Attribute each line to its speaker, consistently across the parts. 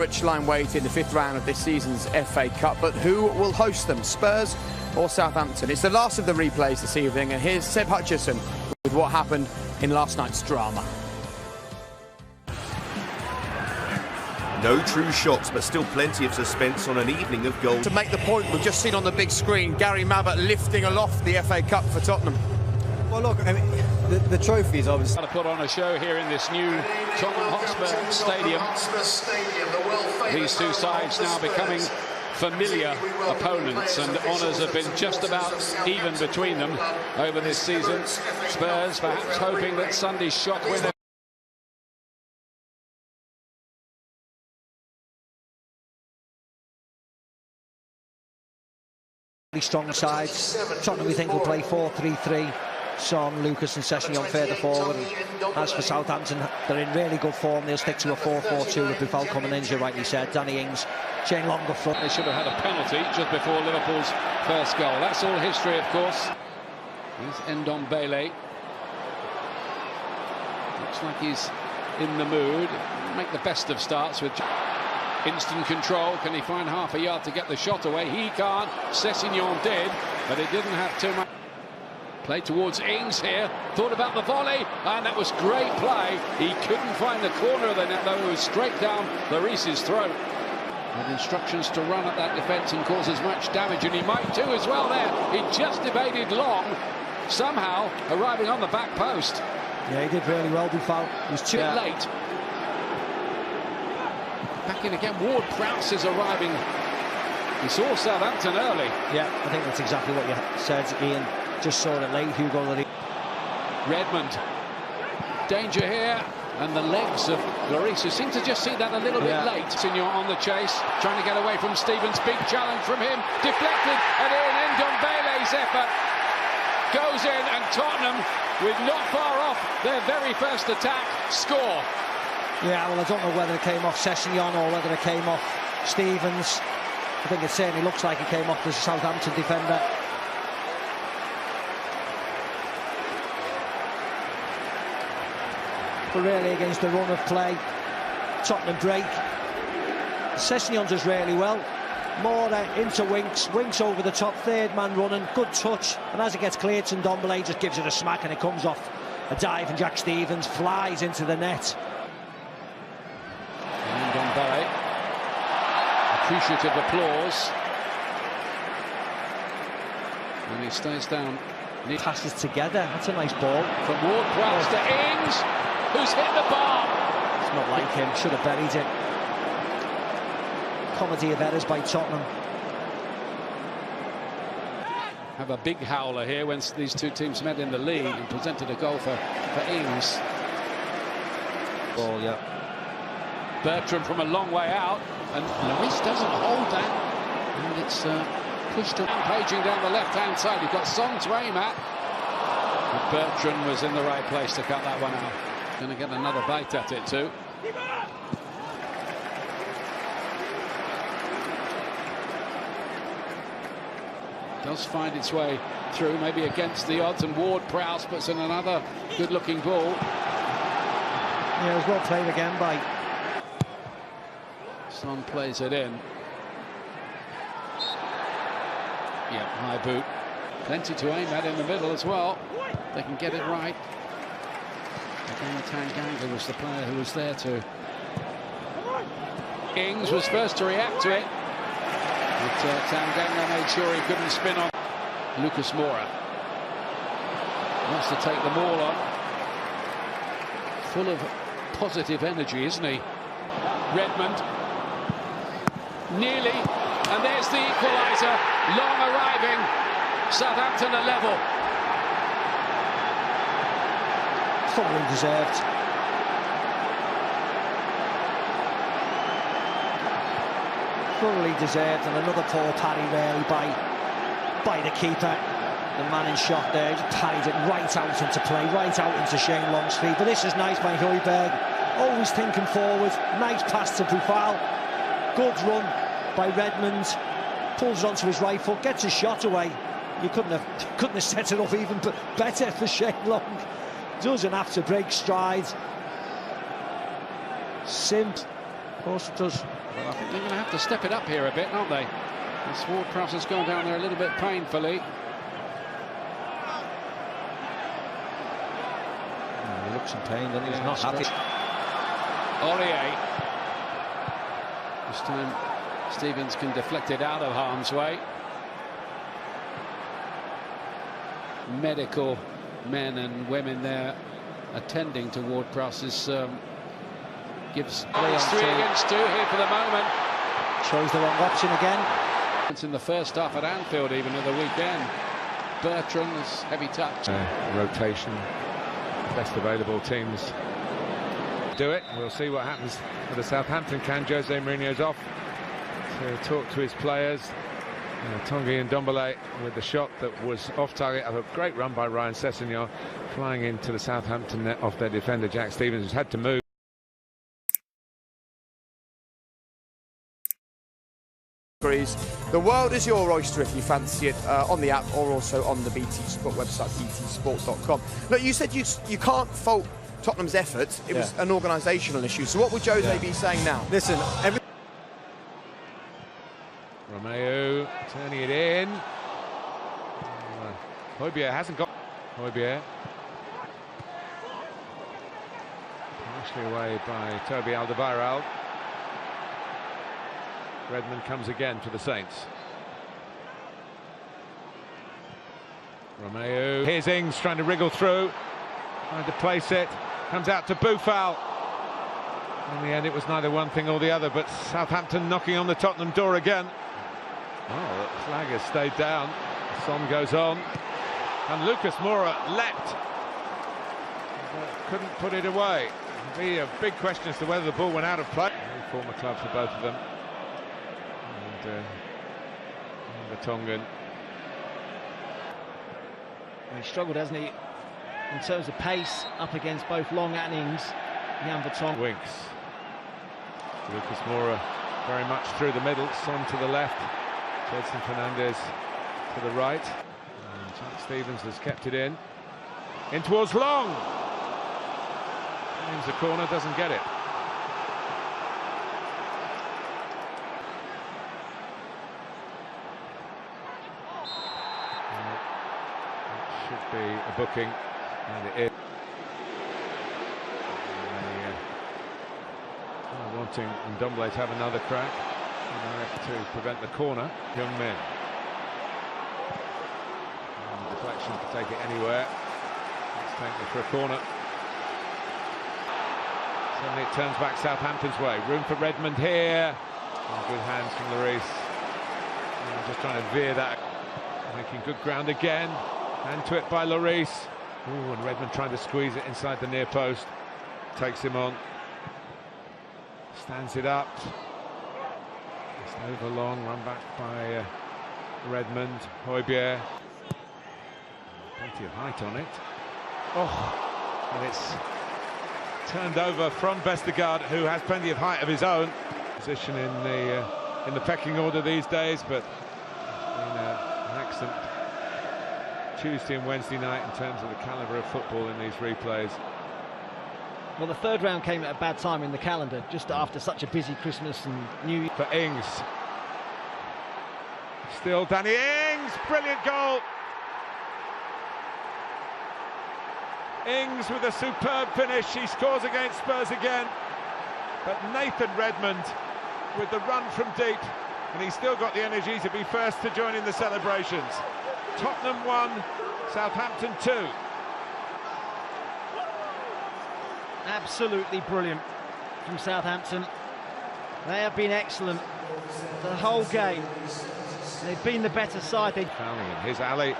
Speaker 1: Rich line weight in the 5th round of this season's FA Cup, but who will host them, Spurs or Southampton? It's the last of the replays this evening, and here's Seb Hutchison with what happened in last night's drama.
Speaker 2: No true shocks, but still plenty of suspense on an evening of goals.
Speaker 1: To make the point we've just seen on the big screen, Gary Mabbutt lifting aloft the FA Cup for Tottenham.
Speaker 3: Well, look, I mean, the trophies obviously.
Speaker 4: To put on a show here in this new Tottenham Hotspur Stadium. These two sides now becoming familiar opponents, and honours have been just about even between them over this season. Spurs perhaps hoping that Sunday's shock winner.
Speaker 5: Strong sides. Tottenham, we think, will play 4-3-3. Son, Lucas and Sessegnon further forward. As for Southampton, they're in really good form. They'll stick to a 4-4-2 with Buffal coming in, as you rightly said. Danny Ings, Shane Long up front.
Speaker 4: They should have had a penalty just before Liverpool's first goal. That's all history, of course. Here's Ndombele. Looks like he's in the mood. Make the best of starts with instant control. Can he find half a yard to get the shot away? He can't. Sessegnon did, but it didn't have too much. Play towards Ings here. Thought about the volley, and that was great play. He couldn't find the corner of the net, though. It was straight down Lloris's throat. With instructions to run at that defence and cause as much damage, and he might do as well there. He just evaded Long, somehow arriving on the back post.
Speaker 5: Yeah, he did really well, Buffal.
Speaker 4: He was too late. Back in again. Ward-Prowse is arriving. He saw Southampton early.
Speaker 5: Yeah, I think that's exactly what you said, Ian. Just saw it late. Hugo Lloris.
Speaker 4: Redmond. Danger here. And the legs of Lloris, who seem to just see that a little bit late. Senior on the chase, trying to get away from Stevens. Big challenge from him. Deflected, and in Ndombele's effort goes in, and Tottenham, with not far off their very first attack, score.
Speaker 5: Yeah, well, I don't know whether it came off Sessegnon or whether it came off Stevens. I think it certainly looks like it came off the Southampton defender. But really, against the run of play, Tottenham break. Sessegnon does really well. More into Winks over the top, third man running, good touch, and as it gets cleared, Ndombele just gives it a smack and it comes off a dive, and Jack Stevens flies into the net.
Speaker 4: Ndombele, appreciative applause, and he stays down.
Speaker 5: Passes together, that's a nice ball.
Speaker 4: From Ward-Prowse to Ings, who's hit the bar.
Speaker 5: It's not like him, should have buried it. Comedy of errors by Tottenham.
Speaker 4: Have a big howler here when these two teams met in the league and presented a goal for Ings.
Speaker 5: Ball, yeah.
Speaker 4: Bertrand from a long way out, and Lloris doesn't hold that, and it's pushed up, paging down the left-hand side. You've got Son to aim at, but Bertrand was in the right place to cut that one out. Going to get another bite at it too. Does find its way through, maybe against the odds, and Ward-Prowse puts in another good-looking ball.
Speaker 5: Yeah, it was well played again by
Speaker 4: Son plays it in. Yeah, high boot. Plenty to aim at in the middle as well. They can get it right. Again, Tanganga was the player who was there to. Ings was first to react to it. But Tanganga made sure he couldn't spin on. Lucas Moura wants to take the ball on. Full of positive energy, isn't he? Redmond. Nearly. And there's the equaliser. Long arriving. Southampton are level.
Speaker 5: thoroughly deserved. Thoroughly deserved, and another poor parry really by the keeper. The man in shot there, just parried it right out into play, right out into Shane Long's feet. But this is nice by Højbjerg, always thinking forward. Nice pass to Buffal, good run by Redmond, pulls onto his right foot, gets his shot away. You couldn't have set it up even better for Shane Long. Doesn't have to break stride. Of course it does.
Speaker 4: Well, I think they're going to have to step it up here a bit, aren't they? This Ward-Prowse has gone down there a little bit painfully.
Speaker 5: He looks in pain, doesn't he? He's not happy.
Speaker 4: Aurier. This time Stevens can deflect it out of harm's way. Medical men and women there attending to Ward-Prowse's gives 3 against 2 here for the moment.
Speaker 5: Chose the wrong option again.
Speaker 4: It's in the first half at Anfield, even at the weekend. Bertrand's heavy touch.
Speaker 6: Rotation, best available teams do it. We'll see what happens with the Southampton can. Jose Mourinho's off to talk to his players. Tanguy and Ndombele with the shot that was off target. A great run by Ryan Sessegnon, flying into the Southampton net off their defender Jack Stevens, who's had to move.
Speaker 1: The world is your oyster if you fancy it, on the app or also on the BT Sport website, btsport.com. Look, you said you can't fault Tottenham's effort. It was an organisational issue. So what would Jose be saying now?
Speaker 3: Listen,
Speaker 6: Romeo turning it in. Højbjerg hasn't got Højbjerg. Partially away by Toby Alderweireld. Redmond comes again for the Saints. Romeo. Here's Ings trying to wriggle through, trying to place it. Comes out to Boufal. In the end, it was neither one thing or the other, but Southampton knocking on the Tottenham door again. Oh, the flag has stayed down. Son goes on. And Lucas Moura leapt. But couldn't put it away. It'll be a big question as to whether the ball went out of play. Former club for both of them. And Vertonghen.
Speaker 5: He struggled, hasn't he, in terms of pace up against both Long and Ings. Jan Vertonghen.
Speaker 6: Winks. Lucas Moura very much through the middle. Son to the left. Edson Fernandez to the right. And Jack Stevens has kept it in towards Long. Aims the corner, doesn't get it. It should be a booking, and it is. Wanting Ndombele to have another crack. To prevent the corner. Young men. And the deflection to take it anywhere. Let's take it for a corner. Suddenly it turns back Southampton's way. Room for Redmond here. And good hands from Lloris. Just trying to veer that. Making good ground again. Hand to it by Lloris. Ooh, and Redmond trying to squeeze it inside the near post. Takes him on. Stands it up. Over long, run back by Redmond. Højbjerg. Plenty of height on it. Oh, and it's turned over from Vestergaard, who has plenty of height of his own. Position in the pecking order these days, but it's been an excellent Tuesday and Wednesday night in terms of the calibre of football in these replays.
Speaker 5: Well, the third round came at a bad time in the calendar, just after such a busy Christmas and New Year.
Speaker 6: For Ings. Still Danny Ings, brilliant goal. Ings with a superb finish, he scores against Spurs again. But Nathan Redmond with the run from deep, and he's still got the energy to be first to join in the celebrations. Tottenham 1, Southampton 2.
Speaker 5: Absolutely brilliant from Southampton. They have been excellent the whole game. They've been the better side.
Speaker 6: Fouling in his alley,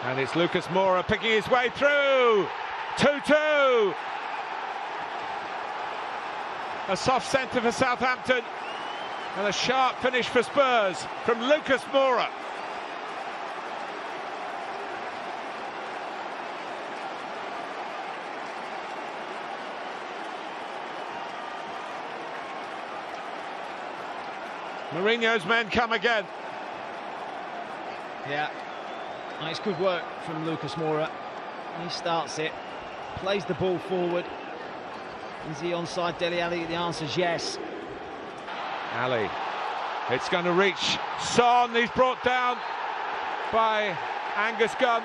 Speaker 6: and it's Lucas Moura picking his way through. 2-2. A soft centre for Southampton, and a sharp finish for Spurs from Lucas Moura. Mourinho's men come again.
Speaker 5: Yeah, nice good work from Lucas Moura. He starts it, plays the ball forward. Is he onside Dele Alli? The answer is yes.
Speaker 6: Ali. It's going to reach Son. He's brought down by Angus Gunn.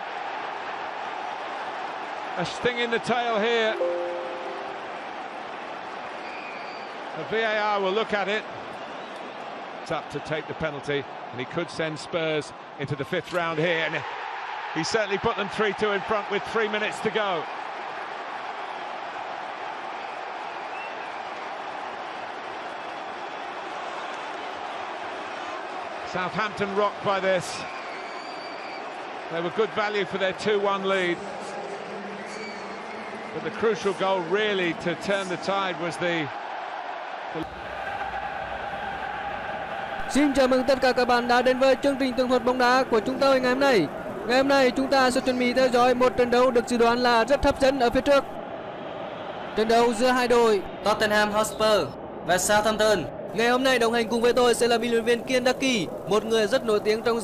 Speaker 6: A sting in the tail here. The VAR will look at it. It's up to take the penalty, and he could send Spurs into the 5th round here. And he certainly put them 3-2 in front with 3 minutes to go. Southampton rocked by this. They were good value for their 2-1 lead. But the crucial goal really to turn the tide was the...
Speaker 7: Xin chào mừng tất cả các bạn đã đến với chương trình tường thuật bóng đá của chúng tôi ngày hôm nay. Ngày hôm nay chúng ta sẽ chuẩn bị theo dõi một trận đấu được dự đoán là rất hấp dẫn ở phía trước. Trận đấu giữa hai đội
Speaker 8: Tottenham Hotspur và Southampton.
Speaker 7: Ngày hôm nay đồng hành cùng với tôi sẽ là bình luận viên Kiên Đắc Kỳ, một người rất nổi tiếng trong